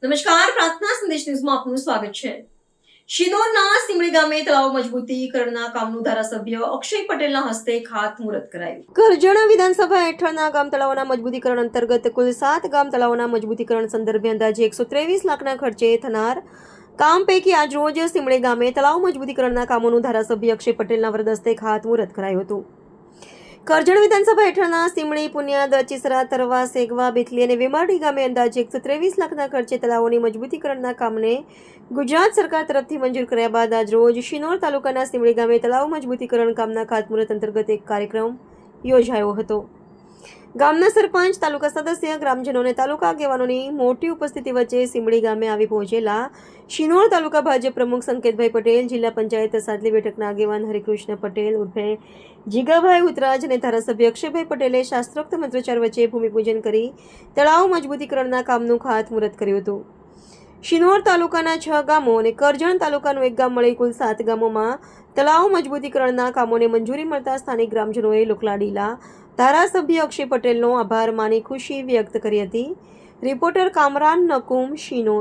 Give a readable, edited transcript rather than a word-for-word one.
નમસ્કાર, પ્રાર્થના સંદેશ ન્યૂઝમાં આપનું સ્વાગત છે. શિનોરના સિમડી ગામે તળાવ મજબૂતીકરણના કામનું ધારાસભ્ય અક્ષય પટેલના હસ્તે ખાતમુહૂર્ત કરાયું. કરજણ વિધાનસભા હેઠળના ગામ તળાવોના મજબૂતીકરણ અંતર્ગત કુલ 7 ગામ તળાવોના મજબૂતીકરણ સંદર્ભે અંદાજે 123 લાખના ખર્ચે થનાર કામ પૈકી આજરોજ સિમડી ગામે તળાવ મજબૂતીકરણના કામોનું ધારાસભ્ય અક્ષય પટેલના વરદ હસ્તે ખાતમુહૂર્ત કરાયું હતું. કરજણ વિધાનસભા હેઠળના સિમડી, પુનિયા, દચીસરા, તરવા, સેગવા, બેથલી અને વેમારડી ગામે અંદાજે 123 લાખના ખર્ચે તળાવોની મજબૂતીકરણના કામને ગુજરાત સરકાર તરફથી મંજૂર કર્યા બાદ આજરોજ શિનોર તાલુકાના સિમડી ગામે તળાવ મજબૂતીકરણ કામના ખાતમુહૂર્ત અંતર્ગત એક કાર્યક્રમ યોજાયો હતો. ગામના સરપંચ, તાલુકા સદસ્ય, ગ્રામજનો અને તાલુકા આગેવાનોની મોટી ઉપસ્થિતિ વચ્ચે સિમડી ગામે આવી પહોંચેલા શિનોર તાલુકા ભાજપ પ્રમુખ સંકેતભાઈ પટેલ, જિલ્લા પંચાયત સાદલી બેઠકના આગેવાન હરિકૃષ્ણ પટેલ ઉર્ફે જીગાભાઈ ઉતરાજ અને ધારાસભ્ય અક્ષયભાઈ પટેલે શાસ્ત્રોક્ત મંત્રોચ્ચાર વચ્ચે ભૂમિપૂજન કરી તળાવ મજબૂતીકરણના કામનું ખાતમુહૂર્ત કર્યું હતું. શિનોર તાલુકાના 6 ગામો અને કરજણ તાલુકાનું 1 ગામ મળી કુલ 7 ગામોમાં તળાવ મજબૂતીકરણના કામોને મંજૂરી મળતા સ્થાનિક ગ્રામજનોએ લોકલાડીલા ધારાસભ્ય અક્ષય પટેલનો આભાર માની ખુશી વ્યક્ત કરી હતી. રિપોર્ટર કામરાન નકુમ, શિનોર.